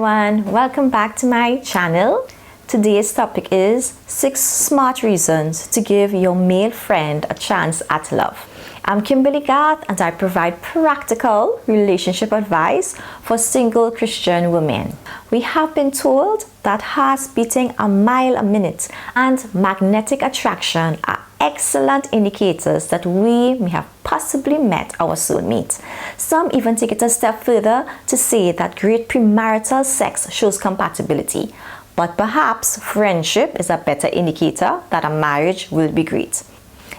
everyone, welcome back to my channel. Today's topic is 6 smart reasons to give your male friend a chance at love. I'm Kimberly Garth and I provide practical relationship advice for single Christian women. We have been told that hearts beating a mile a minute and magnetic attraction are excellent indicators that we may have possibly met our soulmate. Some even take it a step further to say that great premarital sex shows compatibility. But perhaps friendship is a better indicator that a marriage will be great.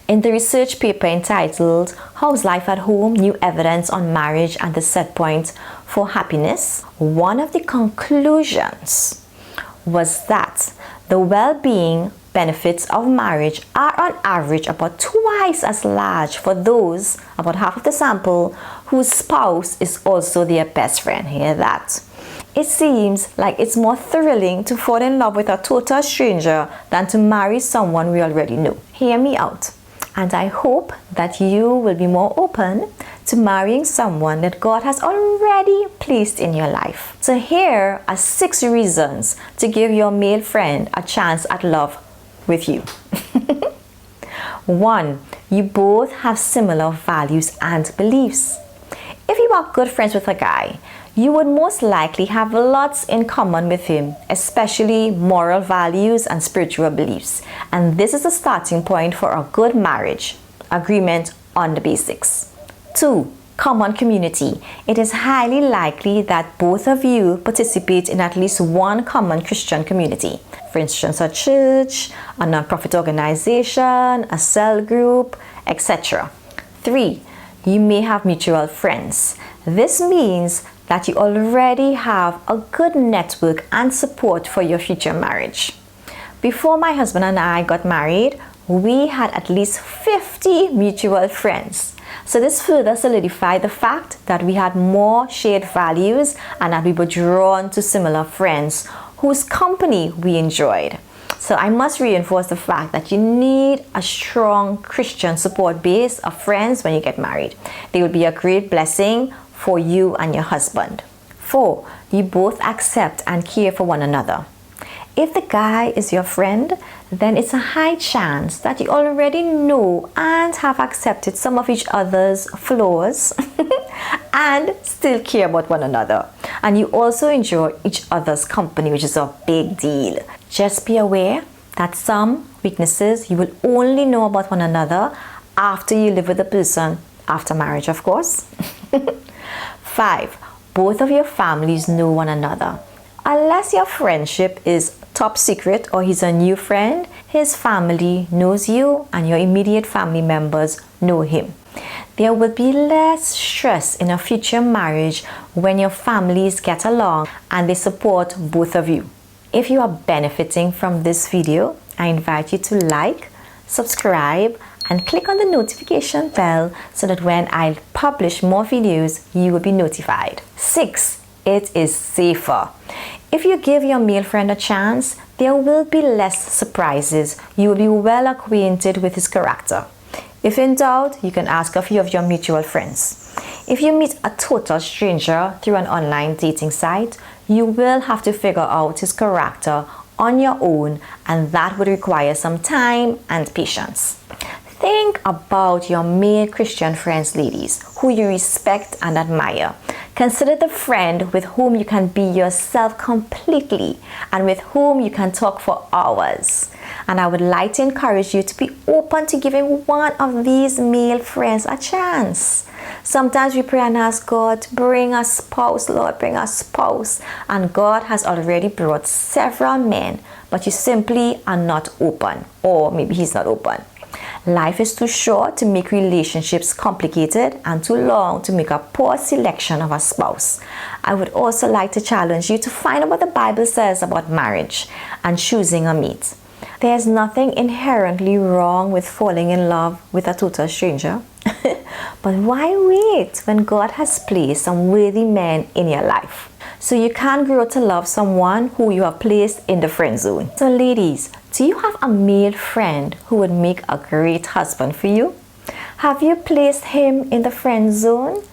In the research paper entitled How's Life at Home? New Evidence on Marriage and the Set Point for Happiness, one of the conclusions was that the well-being benefits of marriage are on average about twice as large for those, about half of the sample, whose spouse is also their best friend. Hear that? It seems like it's more thrilling to fall in love with a total stranger than to marry someone we already know. Hear me out. And I hope that you will be more open to marrying someone that God has already placed in your life. So here are 6 reasons to give your male friend a chance at love with you. 1. You both have similar values and beliefs. If you are good friends with a guy, you would most likely have lots in common with him, especially moral values and spiritual beliefs. And this is a starting point for a good marriage. Agreement on the basics. 2. Common community. It is highly likely that both of you participate in at least one common Christian community. For instance, a church, a non-profit organization, a cell group, etc. 3. You may have mutual friends. This means that you already have a good network and support for your future marriage. Before my husband and I got married, we had at least 50 mutual friends. So this further solidified the fact that we had more shared values and that we were drawn to similar friends whose company we enjoyed. So I must reinforce the fact that you need a strong Christian support base of friends when you get married. They will be a great blessing for you and your husband. 4. You both accept and care for one another. If the guy is your friend, then it's a high chance that you already know and have accepted some of each other's flaws and still care about one another. And you also enjoy each other's company, which is a big deal. Just be aware that some weaknesses you will only know about one another after you live with the person, after marriage, of course. 5. Both of your families know one another. Unless your friendship is top secret or he's a new friend, his family knows you and your immediate family members know him. There will be less stress in a future marriage when your families get along and they support both of you. If you are benefiting from this video, I invite you to like, subscribe, and click on the notification bell so that when I publish more videos, you will be notified. 6. It is safer. If you give your male friend a chance, there will be less surprises. You will be well acquainted with his character. If in doubt, you can ask a few of your mutual friends. If you meet a total stranger through an online dating site, you will have to figure out his character on your own, and that would require some time and patience. Think about your male Christian friends, ladies, who you respect and admire. Consider the friend with whom you can be yourself completely and with whom you can talk for hours. And I would like to encourage you to be open to giving one of these male friends a chance. Sometimes we pray and ask God, bring a spouse, Lord, bring a spouse. And God has already brought several men, but you simply are not open, or maybe he's not open. Life is too short to make relationships complicated and too long to make a poor selection of a spouse. I would also like to challenge you to find out what the Bible says about marriage and choosing a mate. There's nothing inherently wrong with falling in love with a total stranger. But why wait when God has placed some worthy men in your life? So you can grow to love someone who you have placed in the friend zone. So ladies, do you have a male friend who would make a great husband for you? Have you placed him in the friend zone?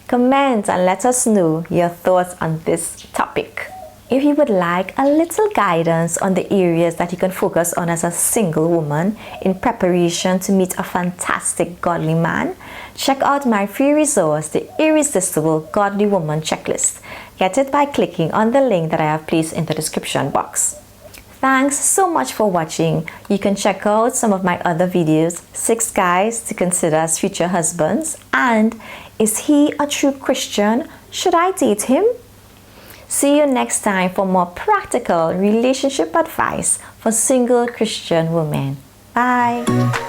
Comment and let us know your thoughts on this topic. If you would like a little guidance on the areas that you can focus on as a single woman in preparation to meet a fantastic godly man, check out my free resource, The Irresistible Godly Woman Checklist. Get it by clicking on the link that I have placed in the description box. Thanks so much for watching. You can check out some of my other videos, 6 guys to consider as future husbands, and Is he a true Christian? Should I date him? See you next time for more practical relationship advice for single Christian women. Bye.